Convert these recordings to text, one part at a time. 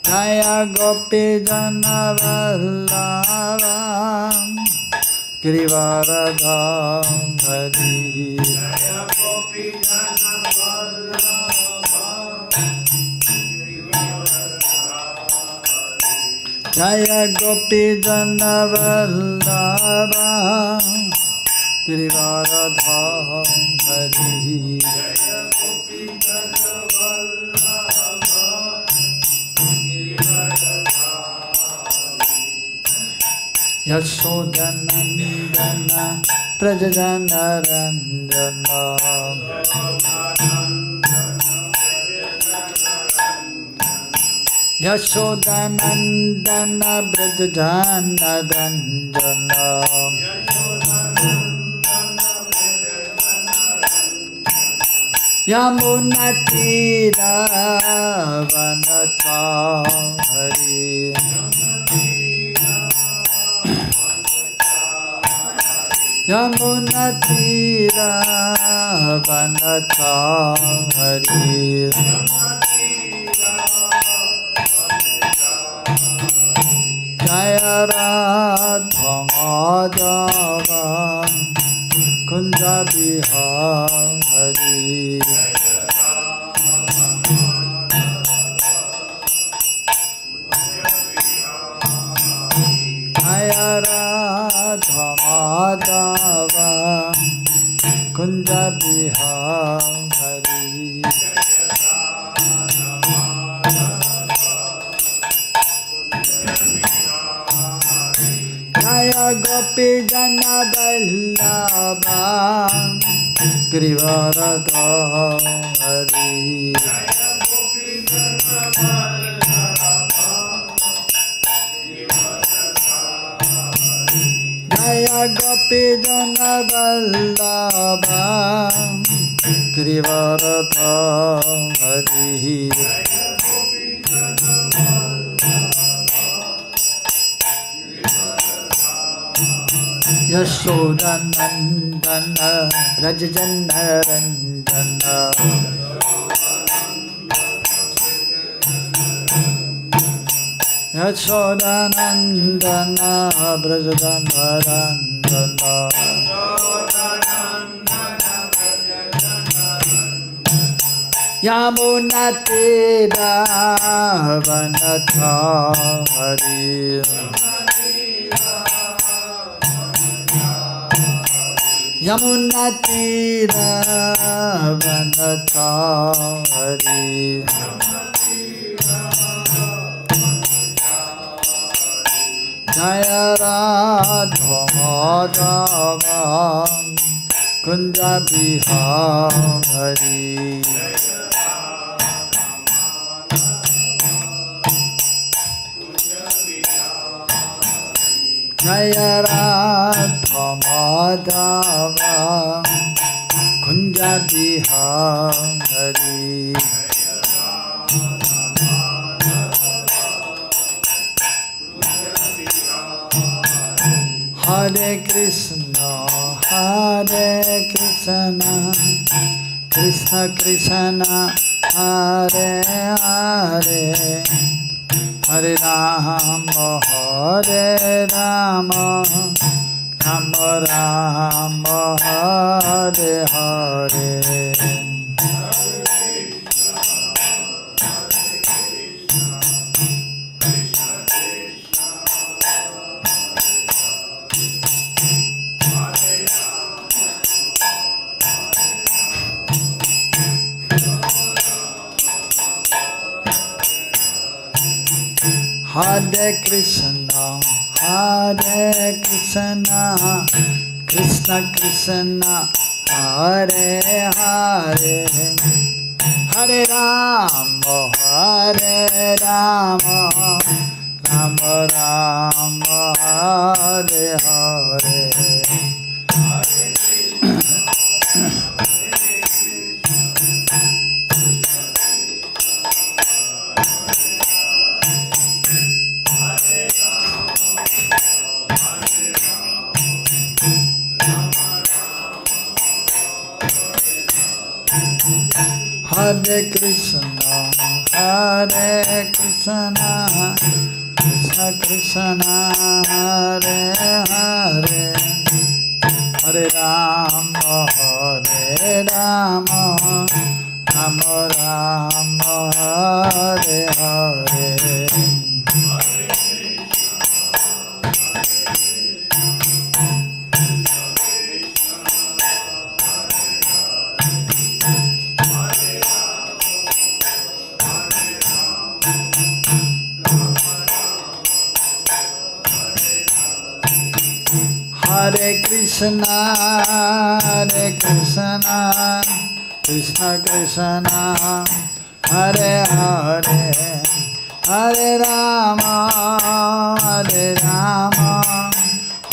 Jaya Gopi Jana Vallabha Girivaradha Hari. Jaya Gopi Jana Vallabha Jaya Gopi Jana Vallabha Girivaradha Hari. Jaya Gopi Jana Vallabha Girivaradha Hari. Yashodanandana Prajajana Ranjana Yashodanandana Prajajana Ranjana Yamunatira Vanachari. Yamunatira Vanachari. Jaya Radha Madhava Kunja Bihari. Jaya Radha Madhava Kunja Bihari. Jaya Gopi Jana Vallabha Girivaradha Hari. Jaya Gopi Jana Vallabha Girivaradha Hari. Yashodanandana Rajajana Ranjana Yashodanandana Brajajana Ranjana Yamunatira Vanachari. Yamunatira Vanachari. Jaya Radha Madhava Kunja Bihari. Jaya Radha Madhava Kunja Bihari. Hare Krishna Krishna Krishna Hare Hare Hare Rama Hare Rama Rama Rama Hare Hare. Hare Krishna Krishna Krishna Hare Hare Hare Rama Hare Rama Rama Rama Hare Hare. Hare Krishna Krishna Krishna Krishna Hare Hare Hare Rama Hare Rama Rama Rama Hare Hare Hare Krishna Krishna Krishna Hare Hare Hare Rama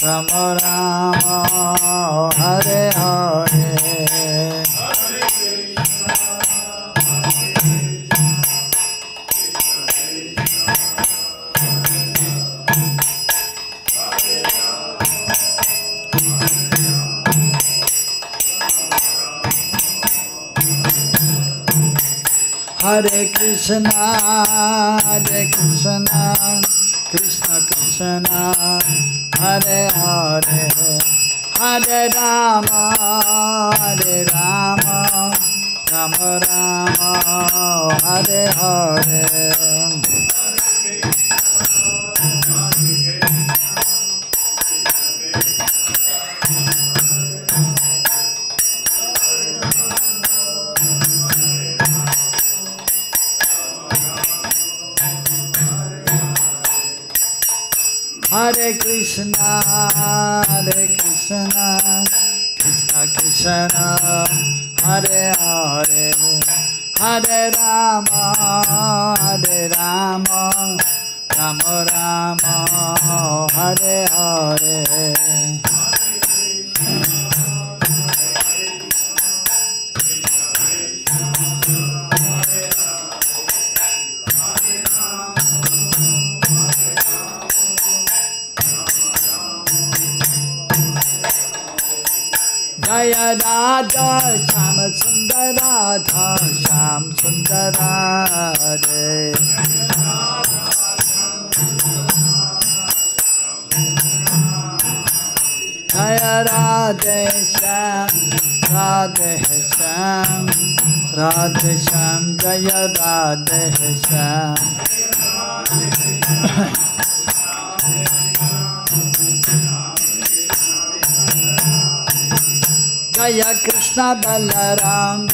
Rama Rama Hare Hare Hare Krishna Krishna Krishna Hare Hare Hare Rama Rama Rama Hare Hare Hare Krishna Krishna Krishna Hare Hare Hare Rama Rama Rama Hare Hare Jaya Radha Sham Sundar Radha Sham Sundar Radhe Jaya Radhe Sham Radhe Sham Radhe Sham Jaya Radhe Sham Jaya Krishna Balaram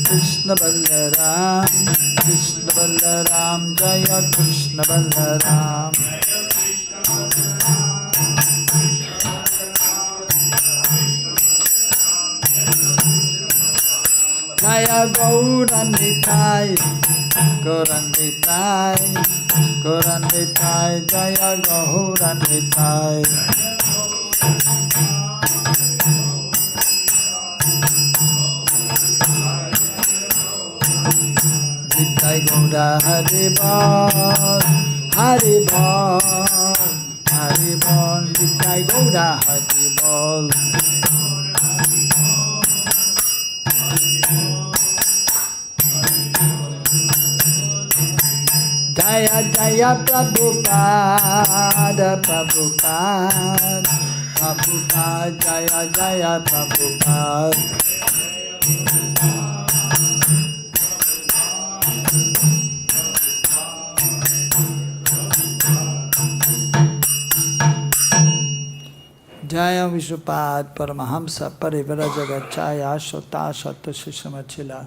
Krishna Balaram Krishna Balaram Jaya Krishna Balaram Jaya Gauranditai Gauranditai Gauranditai Jaya Gauranditai Nitai Gaura Hari Bol Hari Bol Hari Bol Nitai Gaura Hari Bol Jaya Jaya Prabhupada Prabhupada Prabhupada Jaya Jaya Prabhupada Jaya Vishupad Paramahamsa Parivrajagacchaya Sota Satta Shishamachila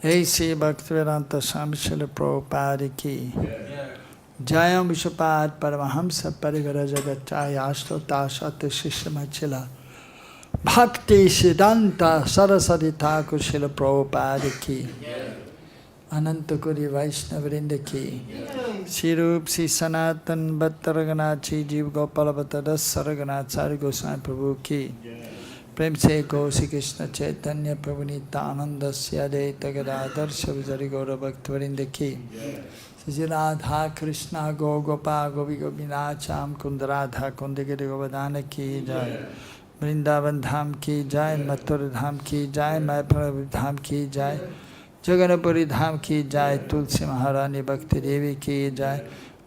Hey Sri Bhaktivedanta Swami Srila Prabhupada Ki Jaya Vishupad Paramahamsa Parivrajagacchaya Sota Satta Shishamachila Bhakti Siddhanta Saraswati Thakur Srila Prabhupada Ki Anantakuri Vaishnavrinda Ki Shirup Sri Sanatan Bhattaraganachi Jiv Gopala Bhattadas Saraganachari Goswami Prabhu Ki Prem Se Gosi Krishna Chaitanya Prabhu Nityananda Syadeta Gadadhar Shavijari Gaura Bhaktavarinda Ki Sri Radha Krishna Go Gopa Gopi Gopinacham Kundaradha Kundagiri Govardhana Ki Jai Vrindavan Dham Ki Jai Mathura Dham Ki Jai Mayapur Dham Ki Jai Jaganapuri Dham ki jai, Tulsi Maharani Bhakti Devi ki jai,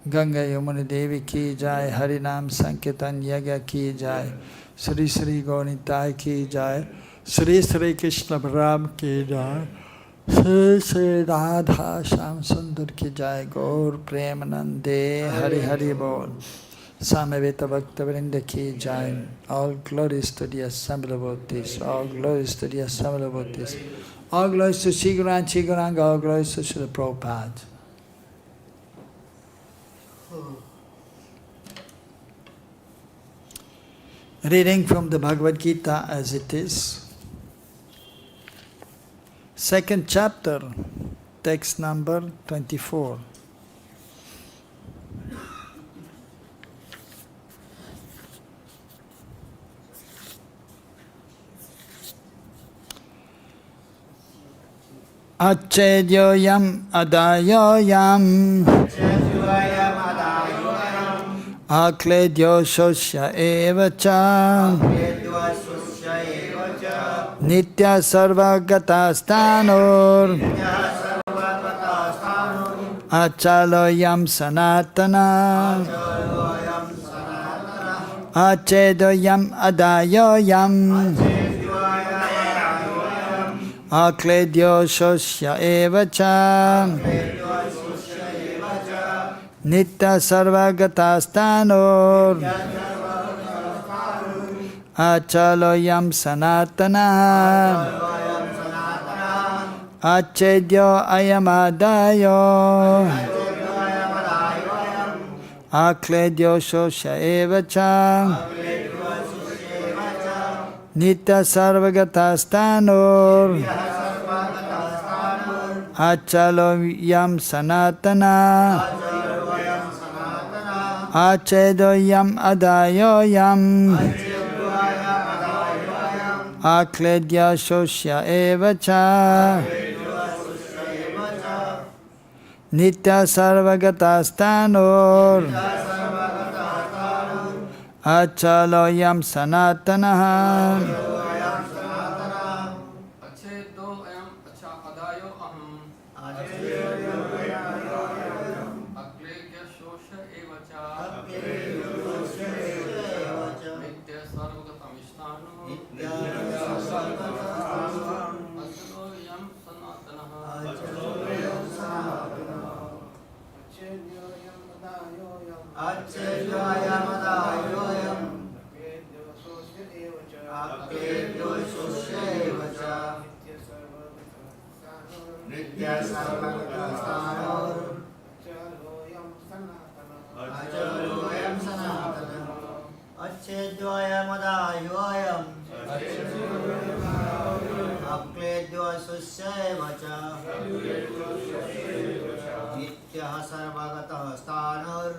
Ganga Yamuna Devi ki jai, Harinam Sankirtan Yaga ki jai, Sri Sri Gaunitai ki jai, Sri Sri Krishna Balaram ki jai, Sri Sri Radha Sham Sundar ki jai, Gaur Premanande Hari Hari Bol, Samaveta Bhakta Vrinda ki jai. All glories to the assembled devotees, all glories to the assembled devotees, all glories to Sri Guru and Sri Gauranga, all glories to Srila Prabhupada. Reading from the Bhagavad Gita as it is. Second chapter, text number 24. Acchedyo yam adāhyo yam akledyo śoṣya evacha nityaḥ sarva-gataḥ sthāṇur acalo yam sanātanaḥ acchedyo yam adāhyo yam akledyo śoṣya evacha nityaḥ sarva-gataḥ sthāṇur acalo yam sanātanaḥ acchedyo āyamādāhyo akledyo śoṣya evacha nityaḥ sarva-gataḥ sthāṇur acalo yam sanātanaḥ acchedyo yam adāhyo yam akledyaḥ śoṣya evacha nityaḥ sarva-gataḥ sthāṇur acalo yam sanātanaḥ acchedyo ऽyamad adāhyo akledyo śoṣya nityaḥ sarva-gataḥ sthāṇur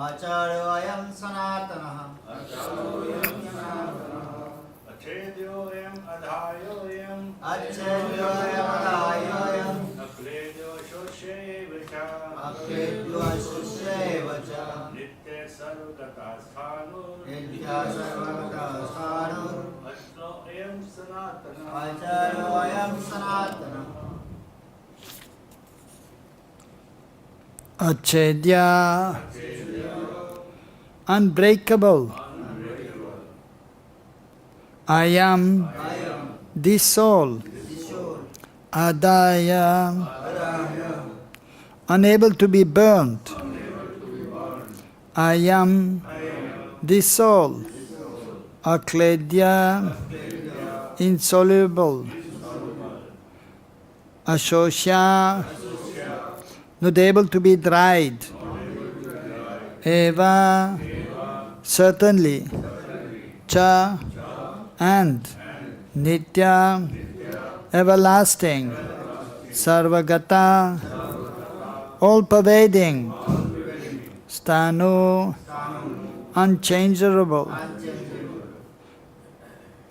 acalo ayam sanātanaḥ acchedyo āyamad adāhyo akledyo śoṣya nityaḥ sarva-gataḥ sthāṇur acalo ayam sanātanaḥ acchedyaḥ, unbreakable. Ayam, this soul. Adāhyaḥ, unable to be burnt. Ayam, this soul. Akledyaḥ, insoluble. Aśoṣyaḥ, not able to be dried. Eva, certainly. Cha, and. Nityaḥ, everlasting. Sarva-gataḥ, all-pervading. Sthāṇuḥ, unchangeable.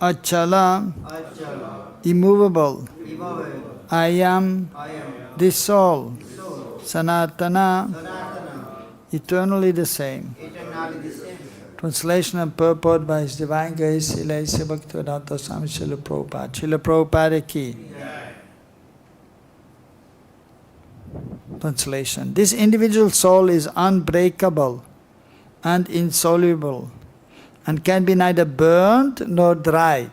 Acala, immovable. Ayam, this soul. Sanātanaḥ, eternally the same. Translation and purport by His Divine Grace, Srila Bhaktivedanta Swami Srila Prabhupada. Srila Prabhupada ki. Translation. This individual soul is unbreakable and insoluble and can be neither burnt nor dried.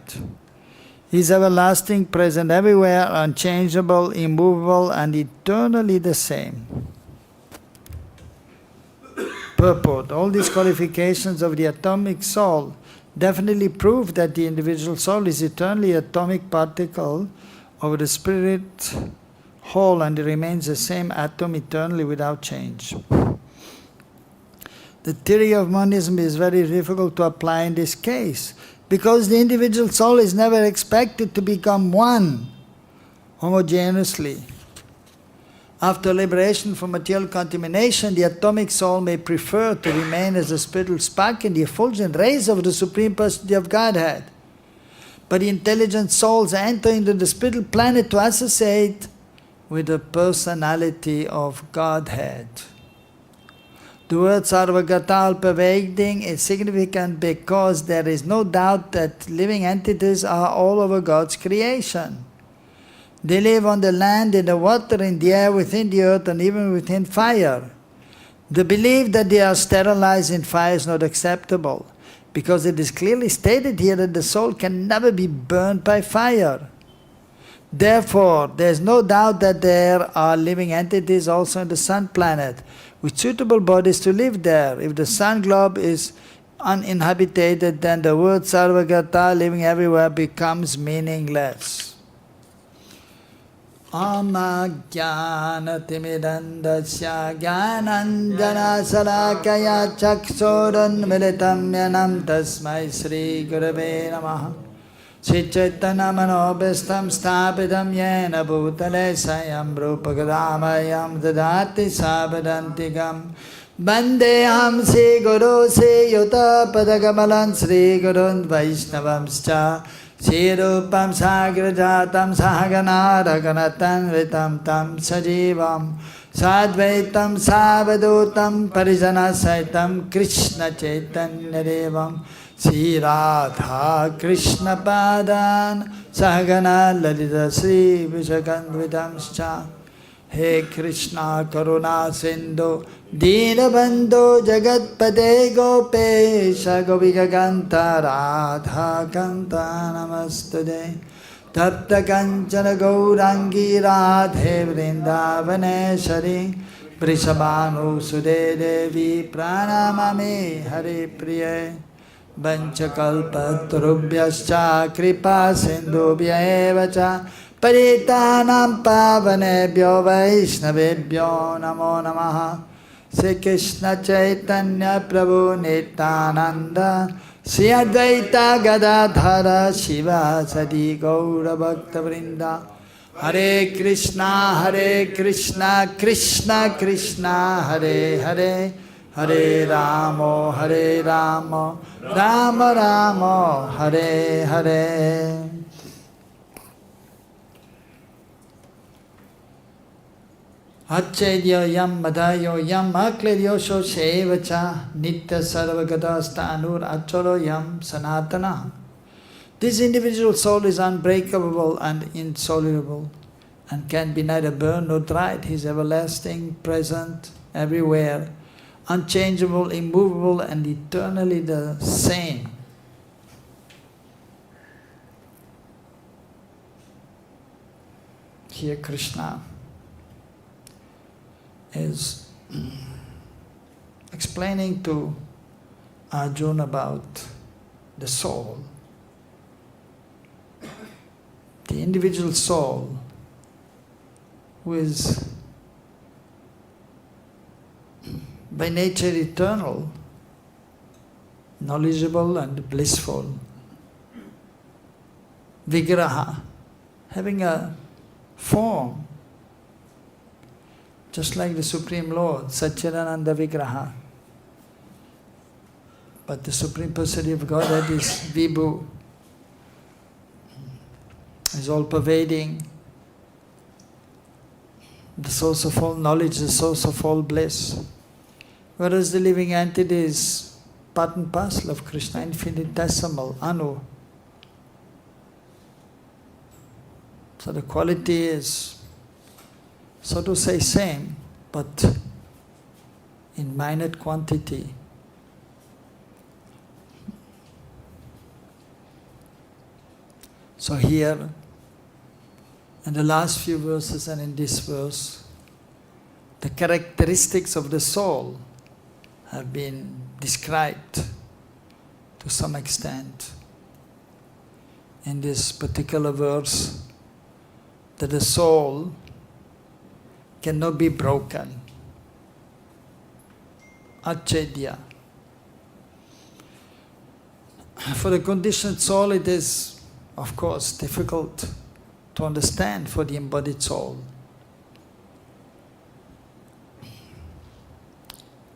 He is everlasting, present everywhere, unchangeable, immovable, and eternally the same. Purport. All these qualifications of the atomic soul definitely prove that the individual soul is eternally atomic particle of the spirit whole and remains the same atom eternally without change. The theory of monism is very difficult to apply in this case because the individual soul is never expected to become one homogeneously. After liberation from material contamination, the atomic soul may prefer to remain as a spiritual spark in the effulgent rays of the Supreme Personality of Godhead. But the intelligent souls enter into the spiritual planet to associate with the personality of Godhead. The word sarva-gataḥ, all-pervading, is significant because there is no doubt that living entities are all over God's creation. They live on the land, in the water, in the air, within the earth, and even within fire. The belief that they are sterilized in fire is not acceptable, because it is clearly stated here that the soul can never be burned by fire. Therefore, there is no doubt that there are living entities also in the sun planet, with suitable bodies to live there. If the sun globe is uninhabited, then the word sarva-gataḥ, living everywhere, becomes meaningless. Amagyanatimirandasya gyananjana salakaya chaksoranmilitam yanam tasmai Sri Gurave Namaha. Sri Chaitanya Manobhistam Sthapitam Yena Bhutale Sayam Rupagadāmayam Dadāti Sabadantikam Bandeham Sri Guru Sri Yuta Padakamalan Sri Gurun Vaishnavamscha Sri Rupam Sagrajatam Sahagana Raganatan Vitam Tam Sajivam Sadvaitam Savadutam Parijana Saitam Krishna Chaitanya Devam Sri Radha Krishna Padan Sahagana Lalita Sri Vishakandvitamscha. He Krishna Karuna Sindhu Dīnabandhu Jagatpate Gopesha Gopika Kanta Radha Kanta Namastude Tapta Kanchana Gaurangi Radhe Vrindavaneshari Vrishabhanu Sude Devi Pranamami Hari Priye Vanchakalpatarubhyascha Kripa Sindhubhya eva cha Paritanam Pavanebhyo Vaishnavebhyo Namo Namaha. Sri Krishna Chaitanya Prabhu Nityananda Sri Advaita Gadadhara Shiva Sadi Gaura Bhakta Vrinda. Hare Krishna Krishna Krishna Hare Hare Hare Ramo Ramo Ramo Hare Hare. Acchedyo ऽyamad akledyo śoṣya nityaḥ sarva-gataḥ sthāṇur acalo sanātanaḥ. This individual soul is unbreakable and insoluble and can be neither burned nor dried. He is everlasting, present everywhere, unchangeable, immovable, and eternally the same. Here Krishna is explaining to Arjuna about the soul. The individual soul who is by nature eternal, knowledgeable and blissful. Vigraha, having a form, just like the Supreme Lord, Satchidananda Vigraha. But the Supreme Personality of Godhead is Vibhu, is all-pervading, the source of all knowledge, the source of all bliss. Whereas the living entity is part and parcel of Krishna, infinitesimal, anu. So the quality is, so to say, same, but in minute quantity. So here, in the last few verses and in this verse, the characteristics of the soul have been described to some extent. In this particular verse, that the soul cannot be broken. Acchedyaḥ. For the conditioned soul, it is, of course, difficult to understand for the embodied soul.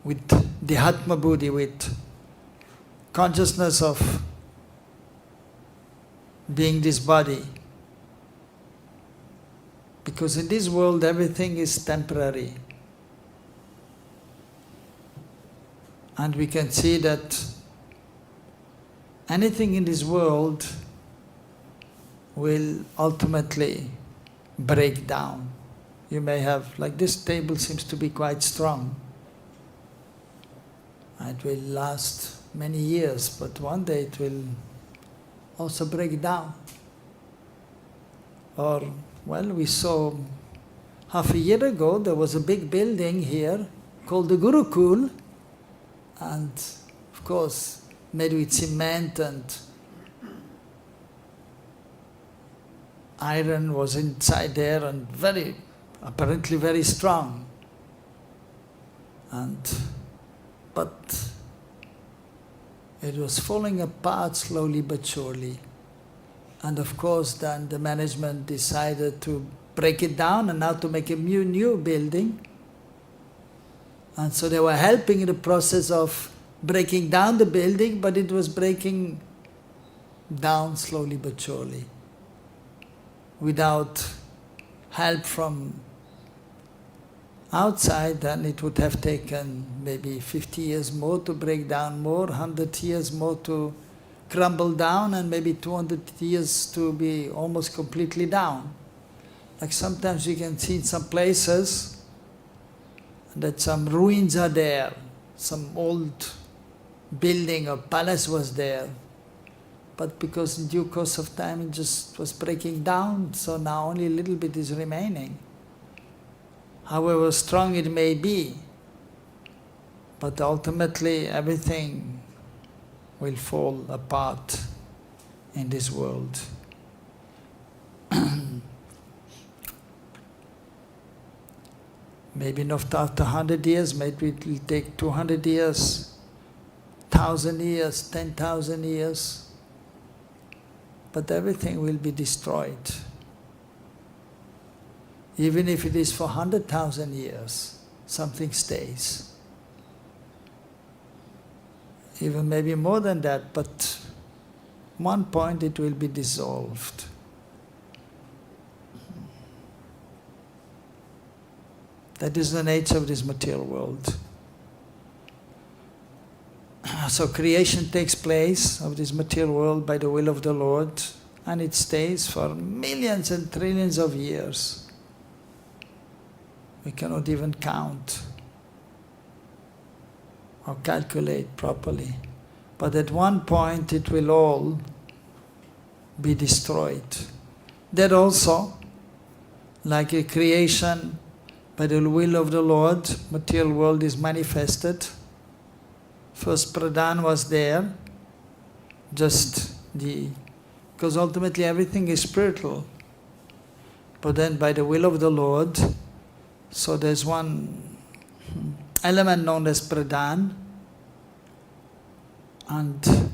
With the Atma Buddhi, with consciousness of being this body. Because in this world everything is temporary. And we can see that anything in this world will ultimately break down. You may have, like this table seems to be quite strong. It will last many years, but one day it will also break down. Or, well, we saw half a year ago there was a big building here called the Gurukul, and of course made with cement and iron was inside there and apparently very strong. But it was falling apart slowly but surely. And of course then the management decided to break it down and now to make a new building. And so they were helping in the process of breaking down the building, but it was breaking down slowly but surely. Without help from outside, then it would have taken maybe 50 years more to break down more, 100 years more to crumble down, and maybe 200 years to be almost completely down. Like sometimes you can see in some places that some ruins are there, some old building or palace was there, but because in due course of time it just was breaking down, so now only a little bit is remaining. However strong it may be, but ultimately everything will fall apart in this world. Maybe not after 100 years, maybe it will take 200 years, 1,000 years, 10,000 years, but everything will be destroyed. Even if it is for 100,000 years, something stays. Even maybe more than that, but one point it will be dissolved. That is the nature of this material world. So creation takes place of this material world by the will of the Lord, and it stays for millions and trillions of years. We cannot even count or calculate properly. But at one point it will all be destroyed. That also, like a creation by the will of the Lord, material world is manifested. First Pradhan was there, because ultimately everything is spiritual. But then by the will of the Lord, so there's one element known as Pradhan, and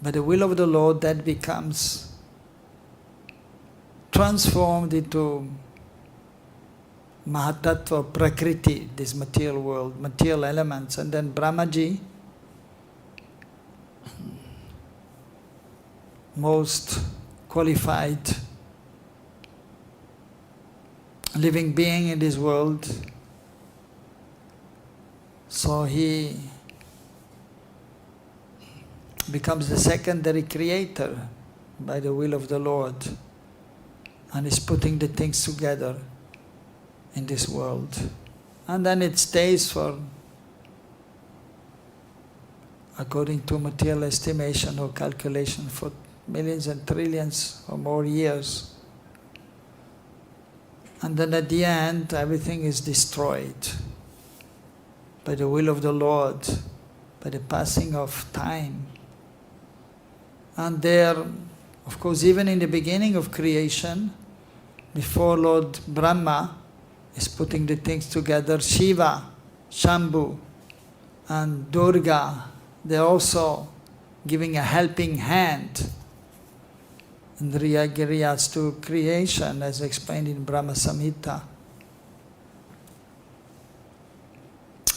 by the will of the Lord that becomes transformed into Mahatattva, Prakriti, this material world, material elements, and then Brahmaji, most qualified living being in this world. So he becomes the secondary creator by the will of the Lord, and is putting the things together in this world. And then it stays for, according to material estimation or calculation, for millions and trillions or more years. And then at the end, everything is destroyed by the will of the Lord, by the passing of time. And there, of course, even in the beginning of creation, before Lord Brahma is putting the things together, Shiva, Shambhu, and Durga, they're also giving a helping hand in regards to creation, as explained in Brahma Samhita.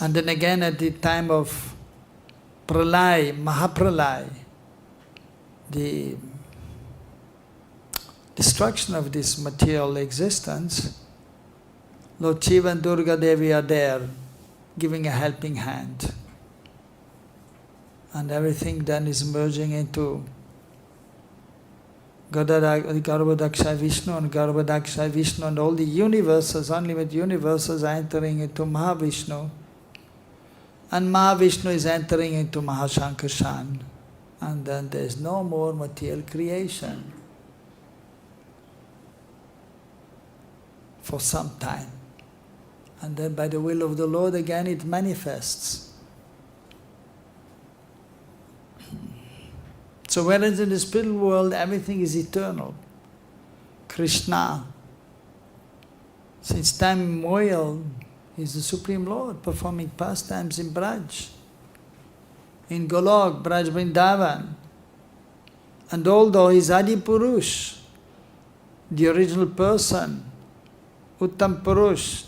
And then again at the time of Pralay, Mahapralay, the destruction of this material existence, Lord Shiva and Durga Devi are there giving a helping hand. And everything then is merging into Garbhodaksha Vishnu, and Garbhodaksha Vishnu, and all the universes, unlimited universes, are entering into Mahavishnu. And Mahavishnu is entering into Mahashankarshan. And then there is no more material creation for some time. And then by the will of the Lord again it manifests. So whereas in the spiritual world everything is eternal, Krishna, since time immemorial, is the Supreme Lord performing pastimes in Braj, in Golok, Braj Vrindavan. And although he is Adi Purush, the original person, Uttam Purush,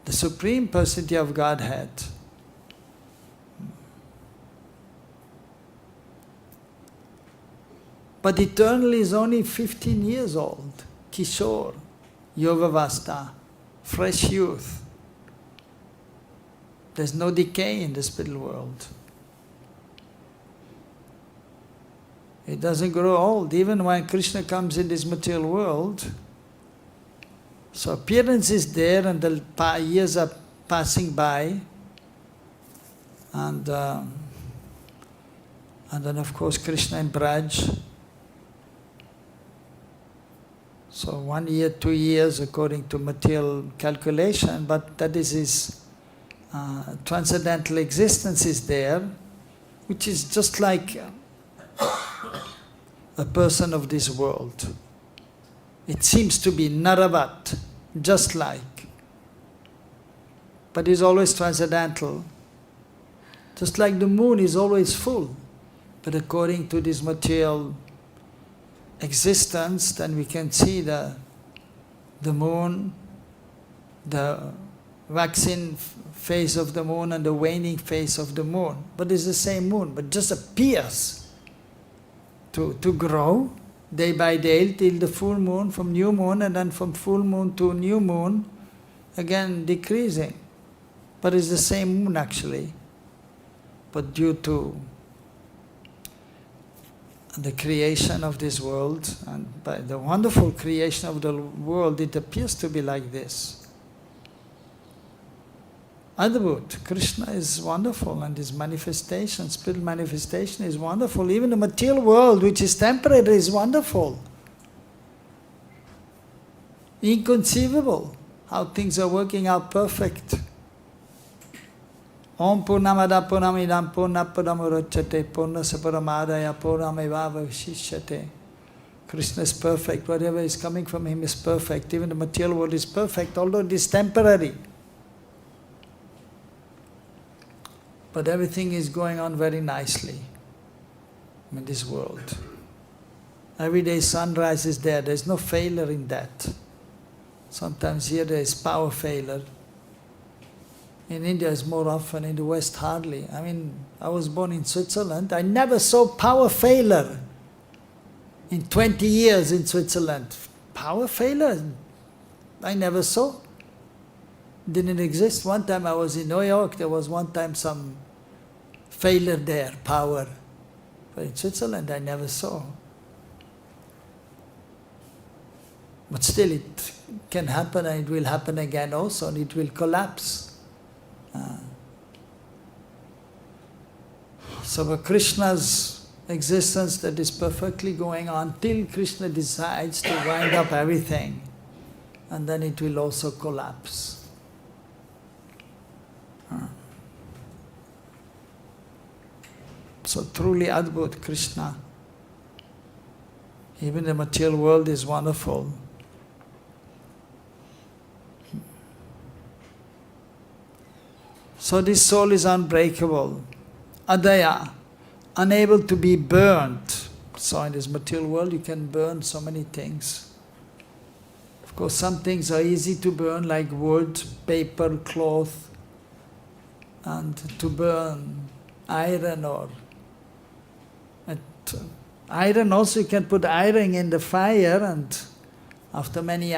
the Supreme Personality of Godhead, but eternally is only 15 years old, Kishore, Yogavasta, fresh youth. There's no decay in the spiritual world. It doesn't grow old. Even when Krishna comes in this material world, so appearance is there and the years are passing by, and then of course Krishna in Braj. So 1 year, 2 years according to material calculation, but that is his transcendental existence is there, which is just like a person of this world. It seems to be Naravat, just like, but is always transcendental. Just like the moon is always full, but according to this material existence, then we can see the moon, the waxing phase of the moon and the waning phase of the moon. But it's the same moon, but just appears to grow day by day till the full moon, from new moon, and then from full moon to new moon, again decreasing. But it's the same moon actually. But due to the creation of this world, and by the wonderful creation of the world, it appears to be like this. Adbhut, Krishna is wonderful, and his manifestation, spiritual manifestation is wonderful. Even the material world, which is temporary, is wonderful. Inconceivable how things are working out perfect. Om Purnamada Purnamidam Purnapadamurochate Purnasa Paramadaya Purnamevava Vishishyate. Krishna is perfect. Whatever is coming from him is perfect. Even the material world is perfect, although it is temporary. But everything is going on very nicely in this world. Every day sunrise is there. There is no failure in that. Sometimes here there is power failure. In India it's more often, in the West hardly. I mean, I was born in Switzerland. I never saw power failure in 20 years in Switzerland. Power failure? I never saw. Didn't exist. One time I was in New York, there was one time some failure there, power. But in Switzerland I never saw. But still it can happen, and it will happen again also, and it will collapse. So Krishna's existence that is perfectly going on till Krishna decides to wind up everything, and then it will also collapse. So truly Adbhut Krishna. Even the material world is wonderful. So this soul is unbreakable. Adāhyaḥ, unable to be burnt. So in this material world you can burn so many things. Of course some things are easy to burn, like wood, paper, cloth, and to burn iron or iron also. You can put iron in the fire, and after many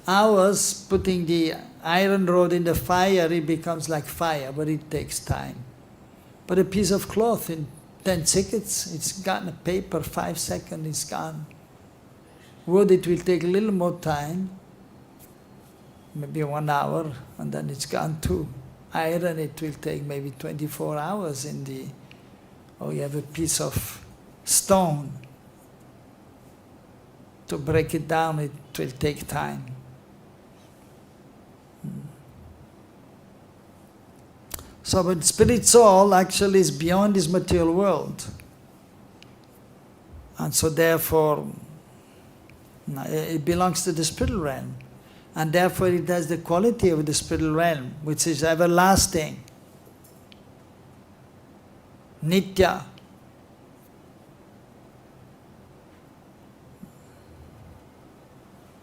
hours putting the iron rod in the fire, it becomes like fire, but it takes time. But a piece of cloth, in 10 seconds it's gone. A paper, 5 seconds, it's gone. Wood, it will take a little more time, maybe 1 hour, and then it's gone too. Iron, it will take maybe 24 hours in the... Or you have a piece of stone. To break it down, it will take time. So, but spirit soul actually is beyond this material world. And so therefore, it belongs to the spiritual realm. And therefore it has the quality of the spiritual realm, which is everlasting. Nityaḥ.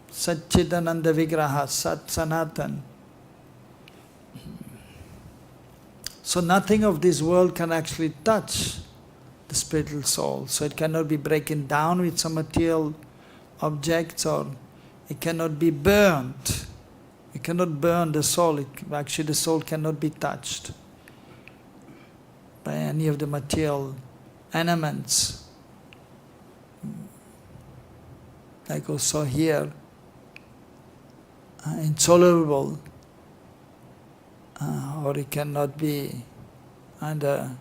Satchidananda vigraha, Sat Sanātanaḥ. So nothing of this world can actually touch the spiritual soul. So it cannot be broken down with some material objects, or it cannot be burnt. You cannot burn the soul. Actually the soul cannot be touched by any of the material elements. Like also here, insoluble, or it cannot be, and the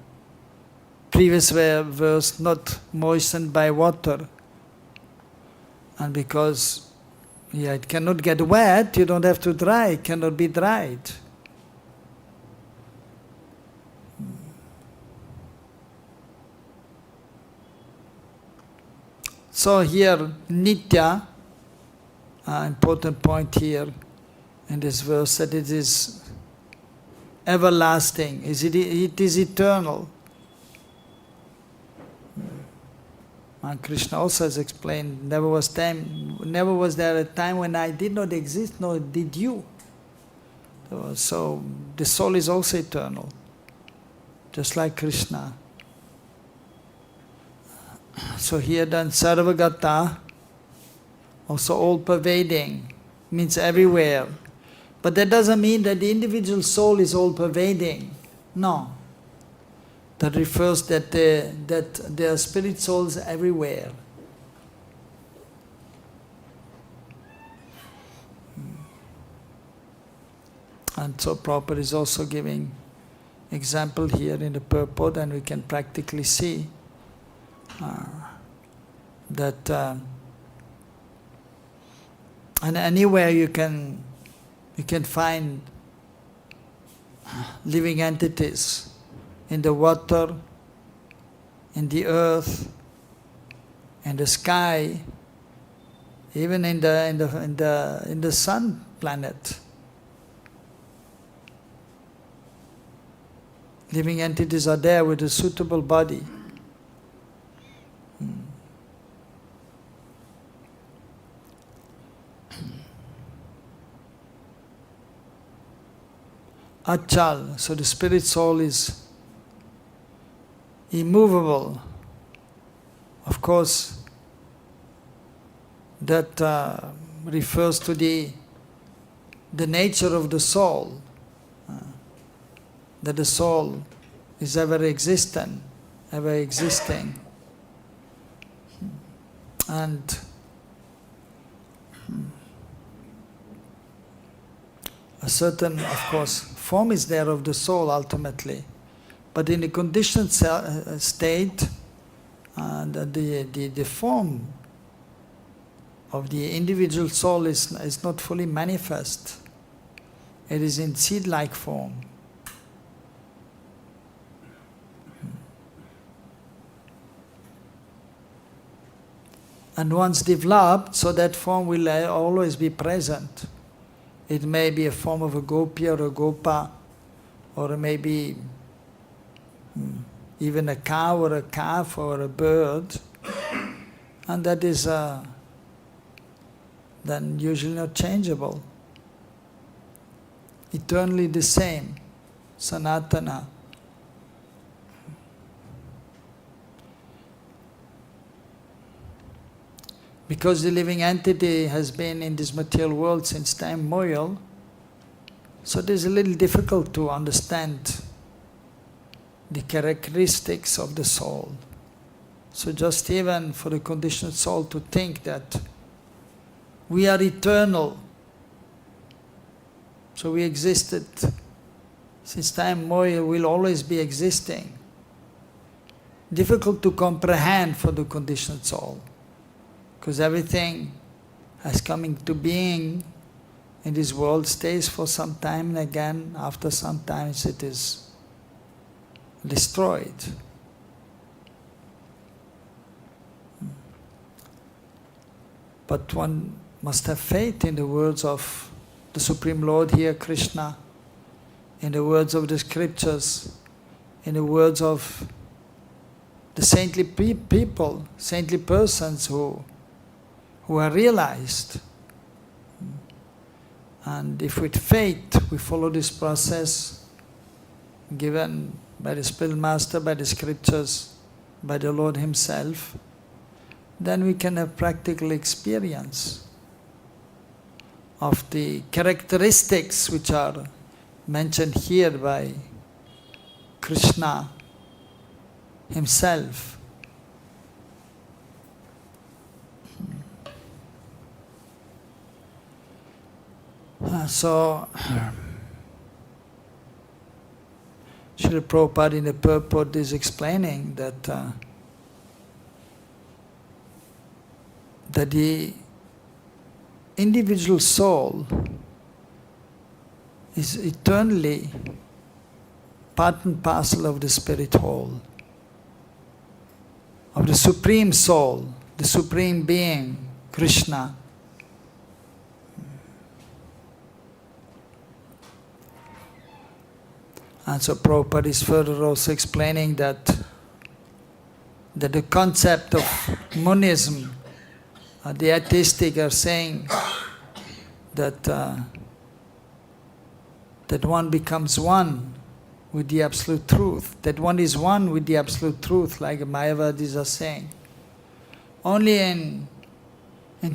previous verse, not moistened by water. And because it cannot get wet, you don't have to dry, it cannot be dried. So here, nityaḥ, important point here in this verse, that it is everlasting, it is eternal. And Krishna also has explained, never was there a time when I did not exist, nor did you. So the soul is also eternal, just like Krishna. So here then sarva-gataḥ, also all-pervading, means everywhere. But that doesn't mean that the individual soul is all-pervading. No. That refers that there are spirit souls everywhere. And so Prabhupada is also giving example here in the purport, and we can practically see that and anywhere you can find living entities, in the water, in the earth, in the sky, even in the sun planet. Living entities are there with a suitable body. Acalo, so the spirit soul is immovable. Of course, that refers to the nature of the soul. That the soul is ever existent, ever existing. And a certain, of course, form is there of the soul ultimately. But in the conditioned state, the form of the individual soul is not fully manifest. It is in seed-like form. And once developed, so that form will always be present. It may be a form of a gopi or a gopa, or it may be even a cow or a calf or a bird, and that is then usually not changeable. Eternally the same, sanātanaḥ. Because the living entity has been in this material world since time immemorial, so it is a little difficult to understand the characteristics of the soul. So just even for the conditioned soul to think that we are eternal, so we existed since time immemorial, will always be existing. Difficult to comprehend for the conditioned soul, because everything has come into being in this world, stays for some time, and again, after some time, it is destroyed. But one must have faith in the words of the Supreme Lord here, Krishna, in the words of the scriptures, in the words of the saintly people, saintly persons who are realized. And if with faith we follow this process given by the Spiritual Master, by the scriptures, by the Lord Himself, then we can have practical experience of the characteristics which are mentioned here by Krishna Himself. So, Srila Prabhupada in the Purport is explaining that the individual soul is eternally part and parcel of the spirit whole, of the Supreme Soul, the Supreme Being, Krishna. And so Prabhupada is further also explaining that the concept of monism, the atheistic are saying that that one becomes one with the Absolute Truth, that one is one with the Absolute Truth, like Mayavadis are saying. Only in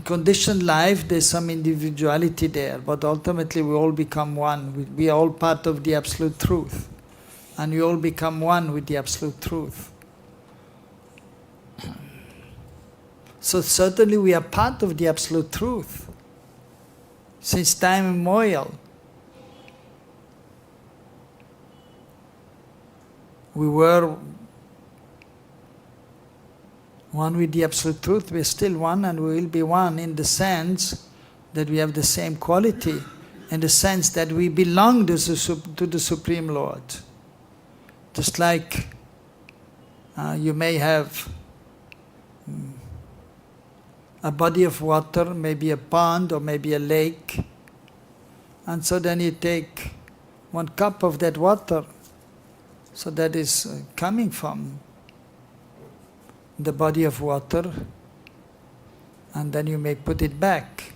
conditioned life there's some individuality there, but ultimately we all become one. We are all part of the Absolute Truth, and we all become one with the Absolute Truth. So certainly we are part of the Absolute Truth since time immemorial. We were one with the Absolute Truth, we are still one, and we will be one in the sense that we have the same quality, in the sense that we belong to the Supreme Lord. Just like you may have a body of water, maybe a pond or maybe a lake, and so then you take 1 cup of that water, so that is coming from the body of water, and then you may put it back.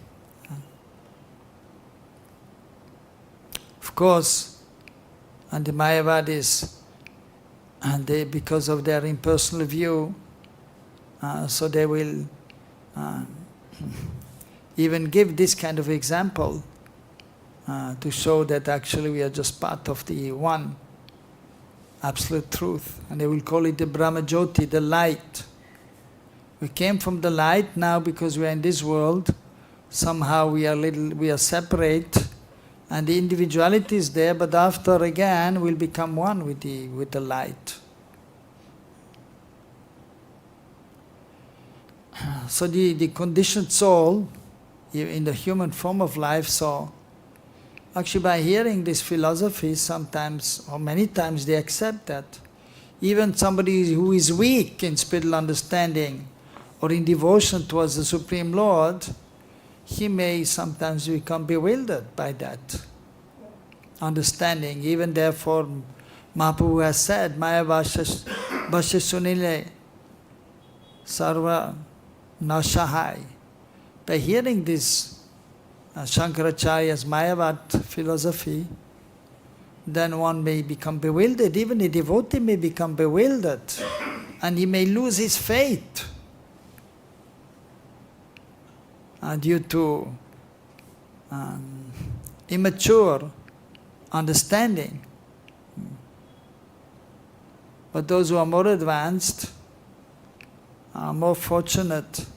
Of course, and the Mayavadis, and they, because of their impersonal view, so they will even give this kind of example to show that actually we are just part of the one. absolute truth. And they will call it the Brahma Jyoti, the light. We came from the light. Now because we are in this world, somehow we are separate, and the individuality is there, but after again we'll become one with the light. So the conditioned soul in the human form of life, so actually by hearing this philosophy, sometimes or many times they accept that. Even somebody who is weak in spiritual understanding or in devotion towards the Supreme Lord, he may sometimes become bewildered by that understanding. Even therefore, Mahaprabhu has said, Maya Vasya Sunile sarva-gataḥ. By hearing this Shankaracharya's Mayavad philosophy, then one may become bewildered. Even a devotee may become bewildered, and he may lose his faith due to immature understanding. But those who are more advanced are more fortunate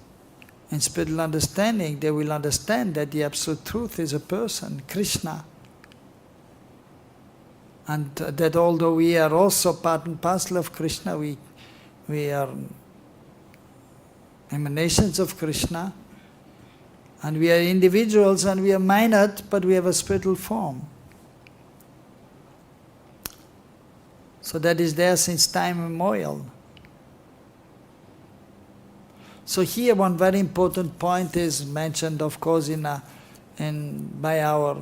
in spiritual understanding. They will understand that the Absolute Truth is a person, Krishna. And that although we are also part and parcel of Krishna, we are emanations of Krishna, and we are individuals and we are minor, but we have a spiritual form. So that is there since time immemorial. So here one very important point is mentioned, of course, by our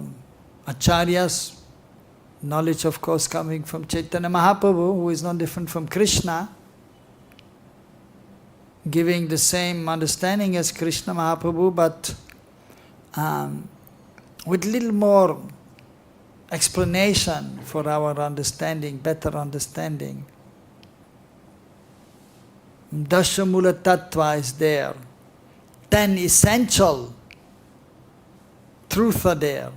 acharyas, knowledge of course coming from Chaitanya Mahaprabhu, who is not different from Krishna, giving the same understanding as Krishna Mahaprabhu, but with little more explanation for our understanding, better understanding. Dasha Mula Tattva is there. 10 essential truths are there.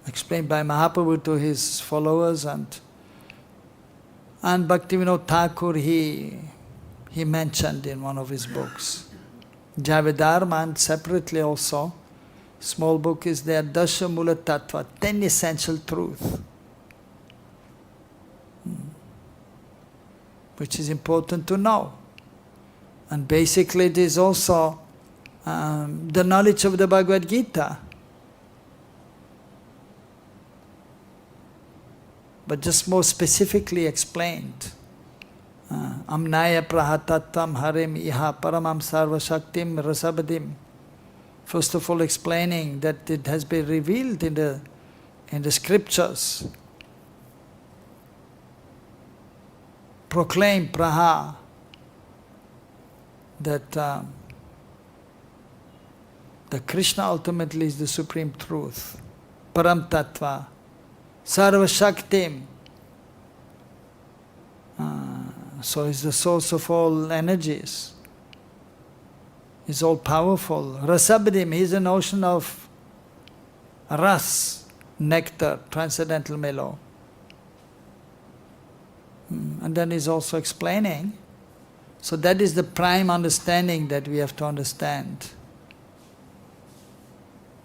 Explained by Mahaprabhu to his followers, and Bhaktivinoda Thakur he mentioned in one of his books. Javedharma, and separately also, small book is there, Dasha Mula Tattva, 10 essential truths, which is important to know. And basically it is also the knowledge of the Bhagavad Gita. But just more specifically explained. Amnaya prahatatvam harim iha paramam sarva-shaktim rasabadim. First of all explaining that it has been revealed in the scriptures. Proclaim praha, that the Krishna ultimately is the supreme truth. Param tattva. Sarva-shaktim. So is the source of all energies. Is all powerful. Rasabadim, he is an ocean of ras, nectar, transcendental mellow. And then he's also explaining. So that is the prime understanding that we have to understand.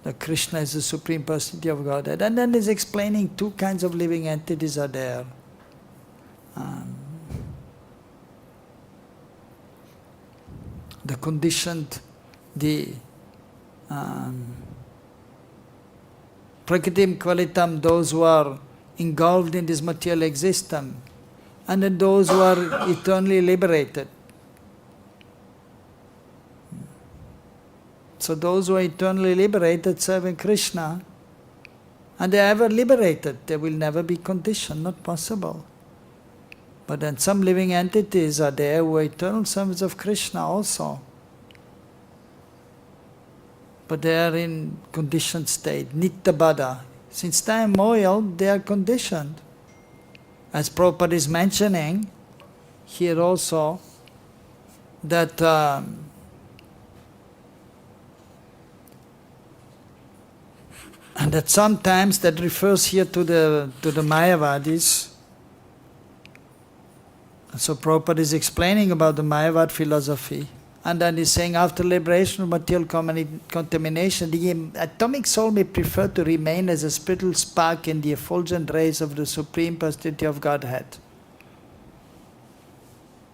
That Krishna is the Supreme Personality of Godhead. And then he's explaining two kinds of living entities are there. The conditioned, the prakritim kvalitam, those who are engulfed in this material existence, and then those who are eternally liberated. So those who are eternally liberated serving Krishna, and they are ever liberated, they will never be conditioned, not possible. But then some living entities are there who are eternal servants of Krishna also. But they are in conditioned state, nityaḥ. Since time immemorial, they are conditioned. As Prabhupada is mentioning here also, that And that sometimes that refers here to the Mayavadis. So Prabhupada is explaining about the Mayavad philosophy. And then he's saying after liberation of material contamination, the atomic soul may prefer to remain as a spiritual spark in the effulgent rays of the Supreme Personality of Godhead.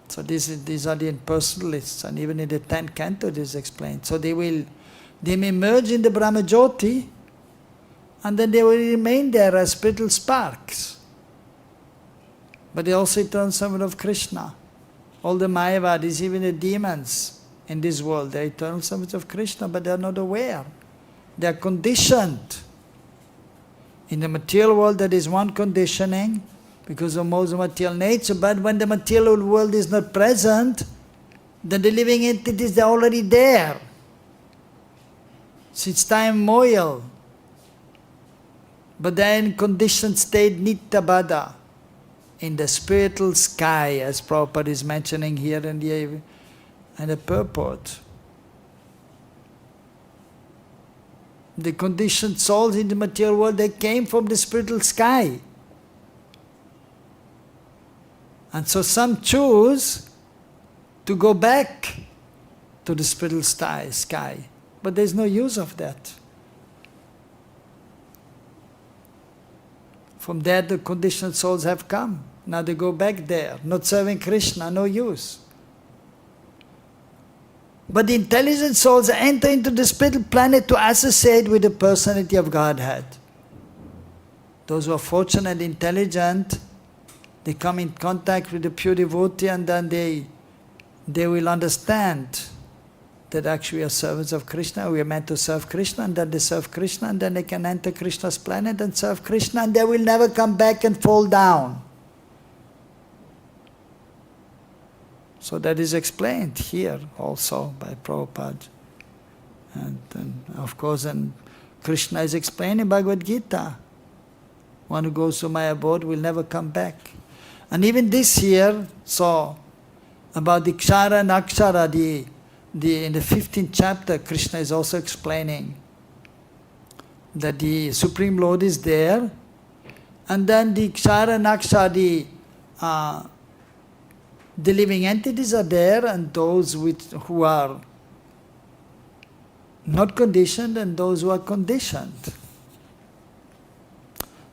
So these are the impersonalists, and even in the 10th canto it is explained. So they may merge in the Brahma Jyoti, and then they will remain there as spiritual sparks. But they also eternal servant of Krishna. All the Mayavadis, even the demons in this world, they are eternal servants of Krishna, but they are not aware. They are conditioned. In the material world, there is one conditioning because of most material nature, but when the material world is not present, then the living entities, they are already there. Since time immemorial. But they are in conditioned state nityaḥ, in the spiritual sky, as Prabhupada is mentioning here in the Purport. The conditioned souls in the material world, they came from the spiritual sky. And so some choose to go back to the spiritual sky. But there is no use of that. From there the conditioned souls have come. Now they go back there, not serving Krishna, no use. But the intelligent souls enter into the spiritual planet to associate with the personality of Godhead. Those who are fortunate and intelligent, they come in contact with the pure devotee, and then they will understand that actually we are servants of Krishna, we are meant to serve Krishna, and then they serve Krishna, and then they can enter Krishna's planet and serve Krishna, and they will never come back and fall down. So that is explained here also by Prabhupada. And of course, and Krishna is explained in Bhagavad Gita. One who goes to my abode will never come back. And even this year, so about the Kshara and Akshara, in the 15th chapter, Krishna is also explaining that the Supreme Lord is there, and then the Kshara and Akshara, the living entities are there, and those who are not conditioned and those who are conditioned.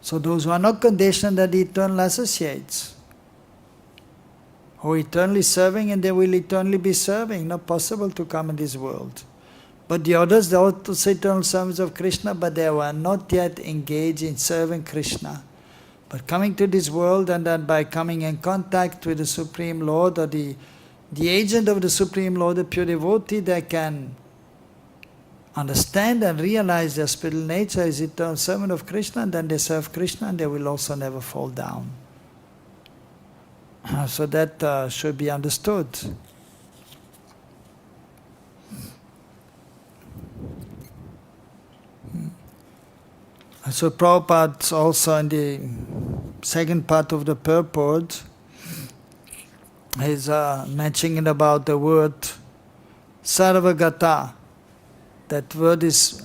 So those who are not conditioned are the eternal associates, who are eternally serving, and they will eternally be serving. Not possible to come in this world. But the others, they are also eternal servants of Krishna, but they were not yet engaged in serving Krishna. But coming to this world, and then by coming in contact with the Supreme Lord, or the agent of the Supreme Lord, the pure devotee, they can understand and realize their spiritual nature is eternal servant of Krishna, and then they serve Krishna, and they will also never fall down. So that should be understood. So Prabhupada also in the second part of the Purport is mentioning about the word sarva-gataḥ. That word is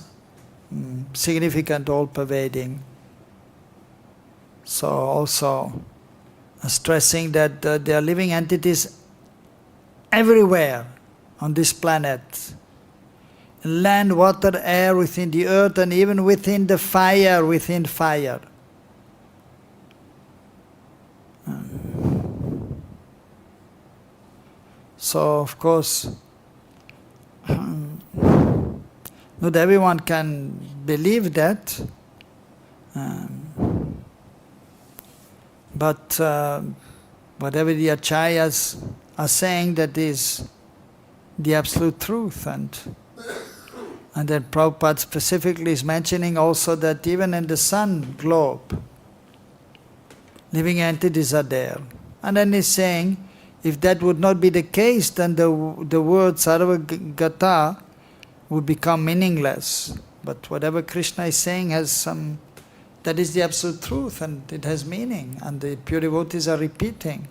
significant, all-pervading. So also stressing that there are living entities everywhere on this planet. Land, water, air, within the earth, and even within the fire, within fire. So, of course, not everyone can believe that, but whatever the acharyas are saying, that is the absolute truth. And then Prabhupada specifically is mentioning also that even in the sun globe, living entities are there. And then he's saying, if that would not be the case, then the word sarva-gataḥ would become meaningless. But whatever Krishna is saying has some, that is the absolute truth, and it has meaning, and the pure devotees are repeating.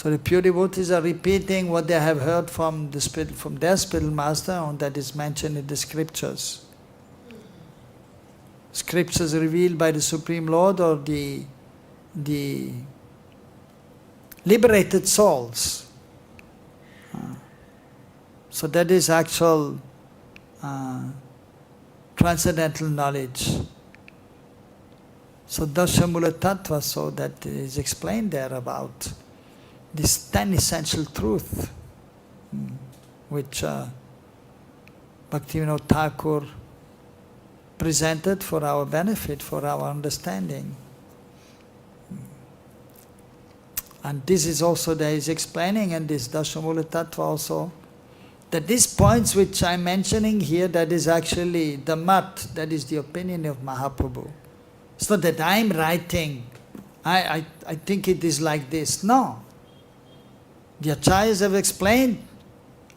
So the pure devotees are repeating what they have heard from their spiritual master, and that is mentioned in the scriptures. Scriptures revealed by the Supreme Lord or the liberated souls. So that is actual transcendental knowledge. So Dashamula Tattva, so that is explained there about this 10 essential truth which Bhaktivinoda Thakur presented for our benefit, for our understanding. And this is also that is explaining in this Dashamula Tattva also, that these points which I'm mentioning here, that is actually the mat, that is the opinion of Mahaprabhu. It's not that I'm writing, I think it is like this. No. The acharyas have explained,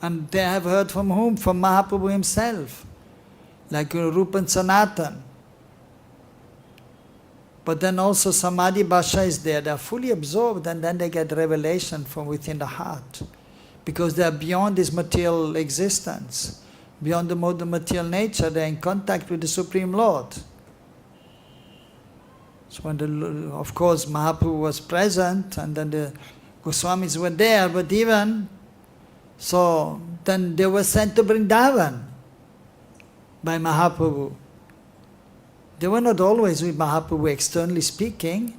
and they have heard from whom? From Mahaprabhu himself, like Rupa and Sanātana. But then also Samadhi Bhasha is there, they are fully absorbed, and then they get revelation from within the heart. Because they are beyond this material existence, beyond the material nature, they are in contact with the Supreme Lord. So when of course Mahaprabhu was present, and then the Goswamis were there, but even so, then they were sent to Vrindavan by Mahaprabhu. They were not always with Mahaprabhu externally speaking,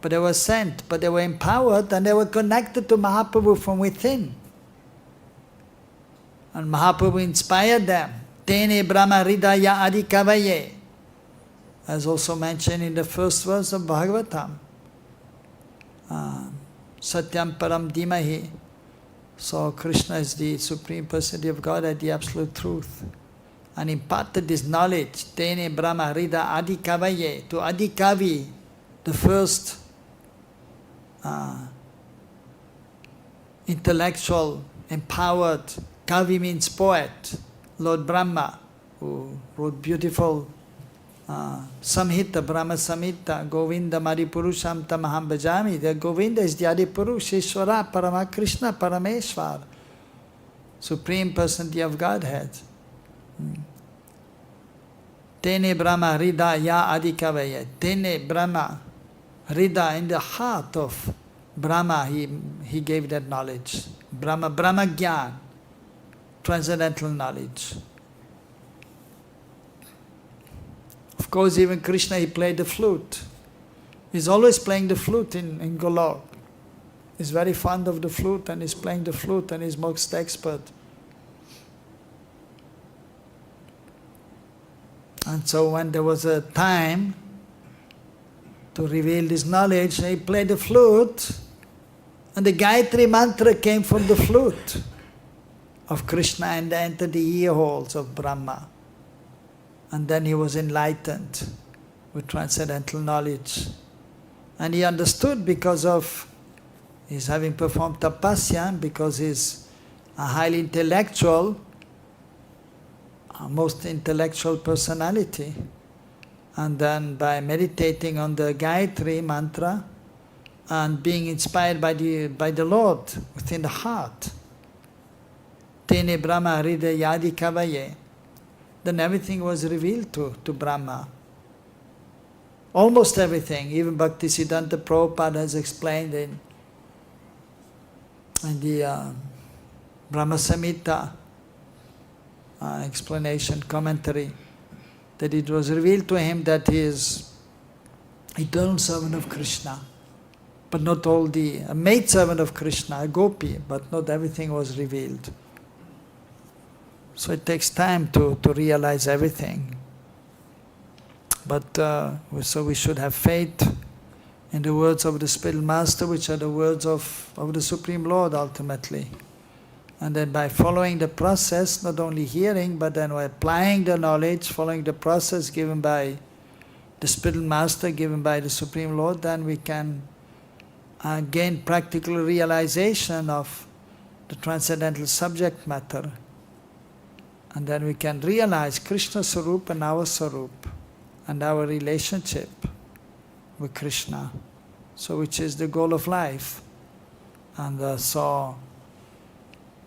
but they were sent, but they were empowered, and they were connected to Mahaprabhu from within. And Mahaprabhu inspired them. Tene Brahma Hridaya Adikavaye, as also mentioned in the first verse of Bhagavatam. Satyam Param Dhimahi. So Krishna is the Supreme Personality of Godhead, the absolute truth. And imparted this knowledge, Tene Brahma Hrida Adikavaye, to Adikavi, the first intellectual, empowered, Kavi means poet, Lord Brahma, who wrote beautiful Samhita, Brahma Samhita, Govinda Maripurusham Tamaham Bhajami. The Govinda is the Adipurush, Ishvara, Parama Krishna, Parameshwar, Supreme Personality of Godhead. Tene Brahma Hrida Ya Adikavaya. Tene Brahma Hrida, in the heart of Brahma, he gave that knowledge. Brahma Gyan, transcendental knowledge. Of course, even Krishna, he played the flute. He's always playing the flute in Golok. He's very fond of the flute, and he's playing the flute, and he's most expert. And so when there was a time to reveal this knowledge, he played the flute, and the Gayatri mantra came from the flute of Krishna and entered the ear holes of Brahma. And then he was enlightened with transcendental knowledge. And he understood because of his having performed tapasya, because he's a highly intellectual, most intellectual personality. And then by meditating on the Gayatri mantra and being inspired by the Lord within the heart, Tene Brahma Hrida Yadi Kavaye, then everything was revealed to Brahma. Almost everything. Even Bhaktisiddhanta Prabhupada has explained in the Brahma Samhita explanation, commentary, that it was revealed to him that he is eternal servant of Krishna, but not all a maid servant of Krishna, a gopi, but not everything was revealed. So it takes time to realize everything. But so we should have faith in the words of the spiritual master, which are the words of the Supreme Lord ultimately. And then by following the process, not only hearing, but then by applying the knowledge, following the process given by the spiritual master, given by the Supreme Lord, then we can gain practical realization of the transcendental subject matter. And then we can realize Krishna Sarup and our Sarup, and our relationship with Krishna, so which is the goal of life. And so,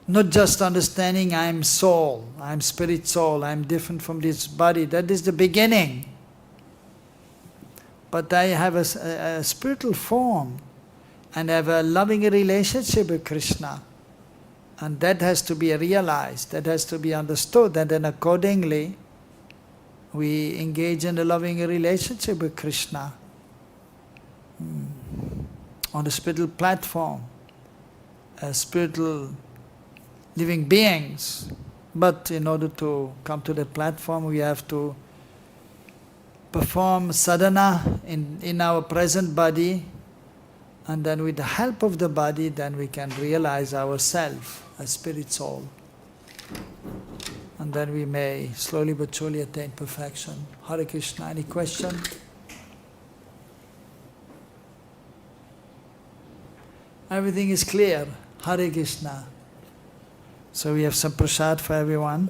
not just understanding I am soul, I am spirit soul, I am different from this body, that is the beginning. But I have a spiritual form and have a loving relationship with Krishna. And that has to be realized, that has to be understood, and then accordingly we engage in a loving relationship with Krishna on the spiritual platform, as spiritual living beings. But in order to come to the platform, we have to perform sadhana in our present body, and then with the help of the body, then we can realize ourselves as spirit soul. And then we may slowly but surely attain perfection. Hare Krishna. Any question? Everything is clear. Hare Krishna. So we have some prasad for everyone.